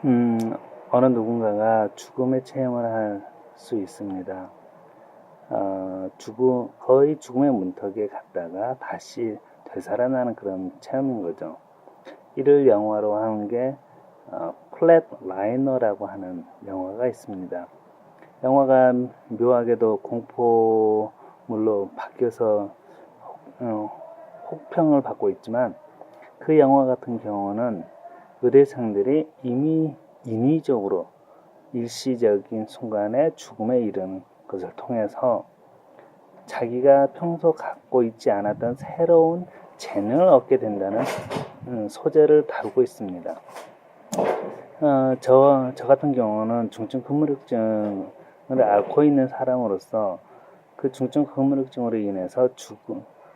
음, 어느 누군가가 죽음의 체험을 할 수 있습니다. 거의 죽음의 문턱에 갔다가 다시 되살아나는 그런 체험인 거죠. 이를 영화로 하는 게 플랫 라이너라고 하는 영화가 있습니다. 영화가 묘하게도 공포물로 바뀌어서 혹평을 받고 있지만, 그 영화 같은 경우는 의대생들이 이미 인위적으로 일시적인 순간에 죽음에 이르는 것을 통해서 자기가 평소 갖고 있지 않았던 새로운 재능을 얻게 된다는 소재를 다루고 있습니다. 저 같은 경우는 중증 근무력증을 앓고 있는 사람으로서 그 중증 근무력증으로 인해서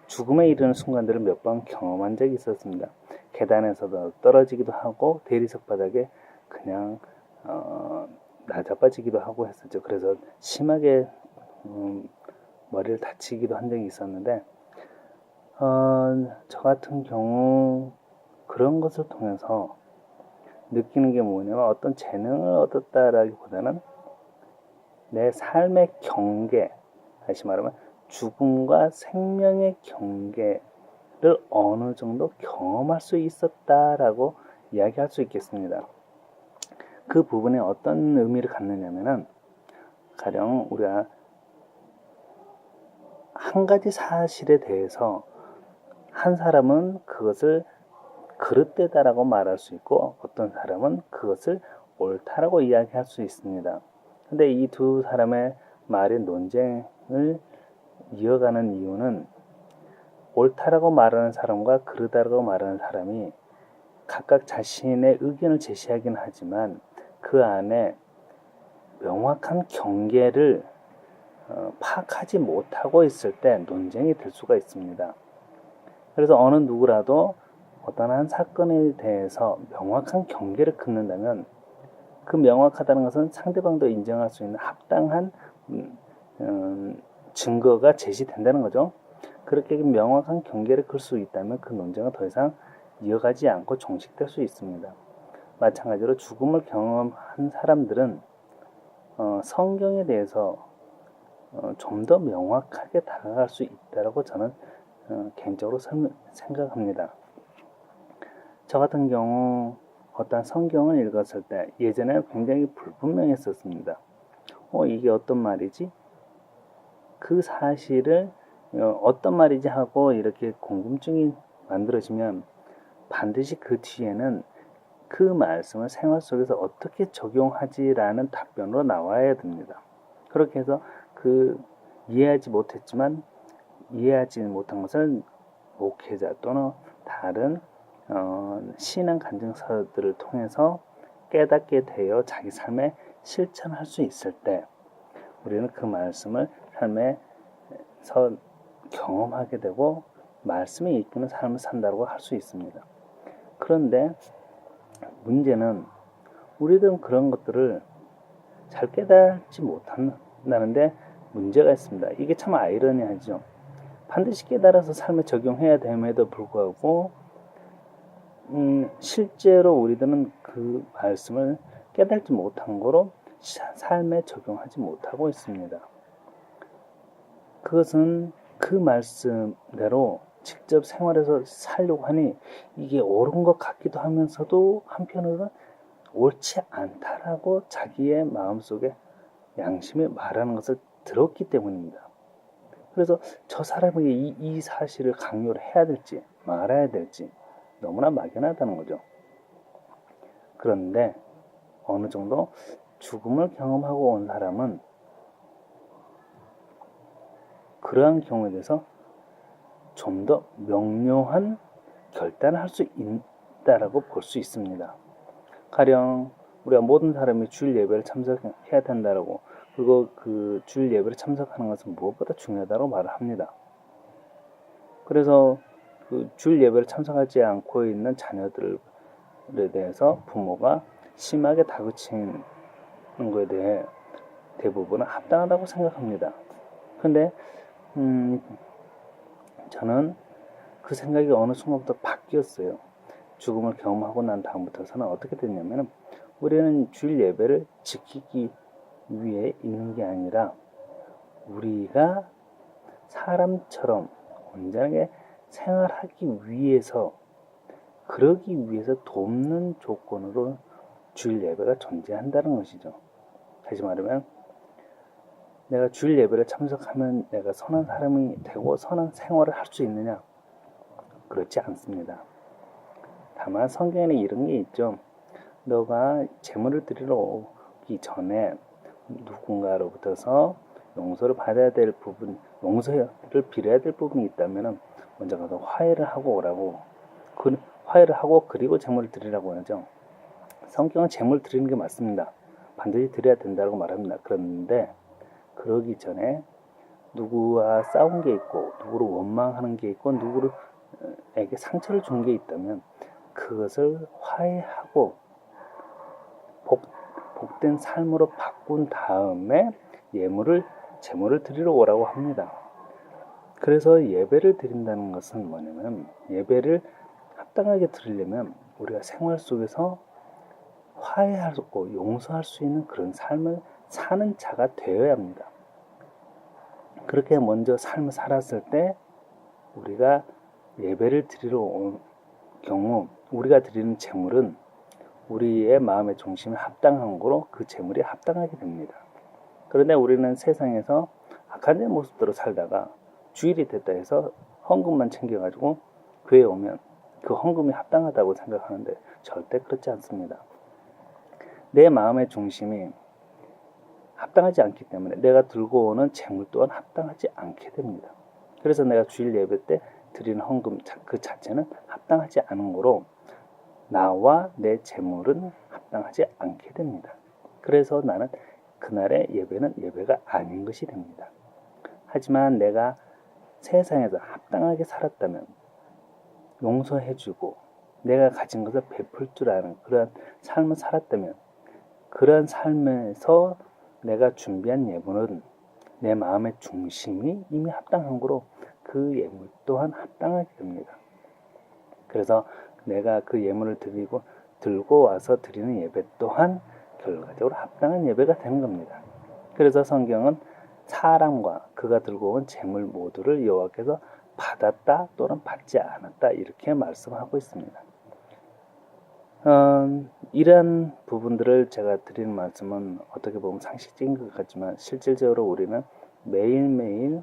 죽음에 이르는 순간들을 몇 번 경험한 적이 있었습니다. 계단에서도 떨어지기도 하고 대리석 바닥에 그냥 나자빠지기도 하고 했었죠. 그래서 심하게 머리를 다치기도 한 적이 있었는데, 저 같은 경우 그런 것을 통해서 느끼는 게 뭐냐면, 어떤 재능을 얻었다라기보다는 내 삶의 경계, 다시 말하면 죽음과 생명의 경계를 어느 정도 경험할 수 있었다라고 이야기할 수 있겠습니다. 그 부분에 어떤 의미를 갖느냐면은, 가령 우리가 한 가지 사실에 대해서 한 사람은 그것을 그릇되다라고 말할 수 있고, 어떤 사람은 그것을 옳다라고 이야기할 수 있습니다. 근데 이 두 사람의 말의 논쟁을 이어가는 이유는, 옳다라고 말하는 사람과 그르다라고 말하는 사람이 각각 자신의 의견을 제시하긴 하지만 그 안에 명확한 경계를 파악하지 못하고 있을 때 논쟁이 될 수가 있습니다. 그래서 어느 누구라도 어떤 한 사건에 대해서 명확한 경계를 긋는다면, 그 명확하다는 것은 상대방도 인정할 수 있는 합당한 증거가 제시된다는 거죠. 그렇게 명확한 경계를 긋을 수 있다면 그 논쟁은 더 이상 이어가지 않고 종식될 수 있습니다. 마찬가지로 죽음을 경험한 사람들은 성경에 대해서 좀 더 명확하게 다가갈 수 있다고 저는 개인적으로 생각합니다. 저 같은 경우 어떤 성경을 읽었을 때 예전에 굉장히 불분명했었습니다. 이게 어떤 말이지? 그 사실을 어떤 말이지 하고 이렇게 궁금증이 만들어지면 반드시 그 뒤에는 그 말씀을 생활 속에서 어떻게 적용하지라는 답변으로 나와야 됩니다. 그렇게 해서 이해하지 못했지만 이해하지 못한 것을 목회자 또는 다른 신앙 간증서들을 통해서 깨닫게 되어 자기 삶에 실천할 수 있을 때, 우리는 그 말씀을 삶에서 경험하게 되고 말씀이 이끄는 삶을 산다고 할 수 있습니다. 그런데 문제는, 우리들은 그런 것들을 잘 깨닫지 못한다는데 문제가 있습니다. 이게 참 아이러니하죠. 반드시 깨달아서 삶에 적용해야 됨에도 불구하고 실제로 우리들은 그 말씀을 깨닫지 못한 거로 삶에 적용하지 못하고 있습니다. 그것은 그 말씀대로 직접 생활에서 살려고 하니 이게 옳은 것 같기도 하면서도 한편으로는 옳지 않다라고 자기의 마음속에 양심이 말하는 것을 들었기 때문입니다. 그래서 저 사람에게 이 사실을 강요를 해야 될지 말아야 될지 너무나 막연하다는 거죠. 그런데 어느 정도 죽음을 경험하고 온 사람은 그러한 경우에 대해서 좀 더 명료한 결단을 할 수 있다라고 볼 수 있습니다. 가령 우리가 모든 사람이 주일 예배를 참석해야 된다라고, 그리고 그 주일 예배를 참석하는 것은 무엇보다 중요하다고 말을 합니다. 그래서 그 주일 예배를 참석하지 않고 있는 자녀들에 대해서 부모가 심하게 다그치는 것에 대해 대부분은 합당하다고 생각합니다. 근데 저는 그 생각이 어느 순간부터 바뀌었어요. 죽음을 경험하고 난 다음부터서는 어떻게 됐냐면, 우리는 주일 예배를 지키기 위해 있는 게 아니라 우리가 사람처럼 온전하게 생활하기 위해서, 그러기 위해서 돕는 조건으로 주일 예배가 존재한다는 것이죠. 다시 말하면 내가 주일 예배를 참석하면 내가 선한 사람이 되고 선한 생활을 할 수 있느냐? 그렇지 않습니다. 다만 성경에는 이런 게 있죠. 너가 제물을 드리러 오기 전에 누군가로부터서 용서를 받아야 될 부분, 용서를 빌어야 될 부분이 있다면 먼저 가서 화해를 하고 오라고. 그 화해를 하고 그리고 제물을 드리라고 하죠. 성경은 제물 드리는 게 맞습니다. 반드시 드려야 된다고 말합니다. 그런데 그러기 전에 누구와 싸운 게 있고 누구를 원망하는 게 있고 누구에게 상처를 준 게 있다면 그것을 화해하고 복된 삶으로 바꾼 다음에 제물을 드리러 오라고 합니다. 그래서 예배를 드린다는 것은 뭐냐면, 예배를 합당하게 드리려면 우리가 생활 속에서 화해하고 용서할 수 있는 그런 삶을 사는 자가 되어야 합니다. 그렇게 먼저 삶을 살았을 때 우리가 예배를 드리러 온 경우 우리가 드리는 제물은 우리의 마음의 중심에 합당한 거로 그 제물이 합당하게 됩니다. 그런데 우리는 세상에서 악한 내 모습대로 살다가 주일이 됐다 해서 헌금만 챙겨가지고 교회에 오면 그 헌금이 합당하다고 생각하는데 절대 그렇지 않습니다. 내 마음의 중심이 합당하지 않기 때문에 내가 들고 오는 재물 또한 합당하지 않게 됩니다. 그래서 내가 주일 예배 때 드리는 헌금 그 자체는 합당하지 않은 거로 나와 내 재물은 합당하지 않게 됩니다. 그래서 나는 그날의 예배는 예배가 아닌 것이 됩니다. 하지만 내가 세상에서 합당하게 살았다면, 용서해주고 내가 가진 것을 베풀 줄 아는 그러한 삶을 살았다면, 그러한 삶에서 내가 준비한 예물은 내 마음의 중심이 이미 합당한 거로 그 예물 또한 합당하게 됩니다. 그래서 내가 그 예물을 들고 와서 드리는 예배 또한 결과적으로 합당한 예배가 되는 겁니다. 그래서 성경은 사람과 그가 들고 온 재물 모두를 여호와께서 받았다 또는 받지 않았다 이렇게 말씀하고 있습니다. 이런 부분들을 제가 드리는 말씀은 어떻게 보면 상식적인 것 같지만 실질적으로 우리는 매일매일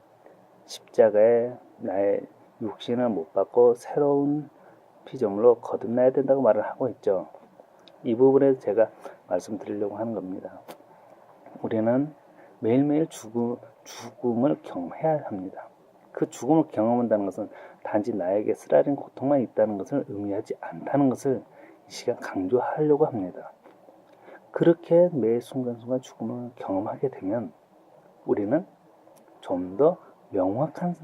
십자가에 나의 육신을 못 받고 새로운 피조물로 거듭나야 된다고 말을 하고 있죠. 이 부분에 제가 말씀드리려고 하는 겁니다. 우리는 매일매일 죽음을 경험해야 합니다. 그 죽음을 경험한다는 것은 단지 나에게 쓰라린 고통만 있다는 것을 의미하지 않다는 것을 이 시간 강조하려고 합니다. 그렇게 매 순간순간 죽음을 경험하게 되면 우리는 좀 더 명확한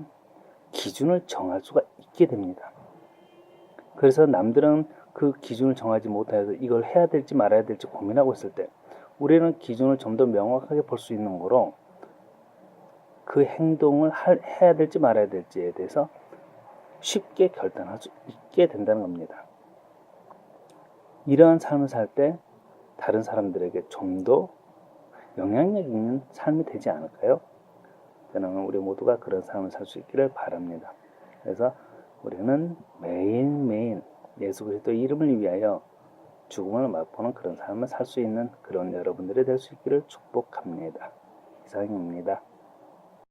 기준을 정할 수가 있게 됩니다. 그래서 남들은 그 기준을 정하지 못해서 이걸 해야 될지 말아야 될지 고민하고 있을 때 우리는 기준을 좀 더 명확하게 볼 수 있는 거로 그 행동을 해야 될지 말아야 될지에 대해서 쉽게 결단할 수 있게 된다는 겁니다. 이러한 삶을 살 때 다른 사람들에게 좀 더 영향력 있는 삶이 되지 않을까요? 저는 우리 모두가 그런 삶을 살 수 있기를 바랍니다. 그래서 우리는 매일매일 예수 그리스도 이름을 위하여 죽음을 맛보는 그런 삶을 살 수 있는 그런 여러분들이 될 수 있기를 축복합니다. 이상입니다.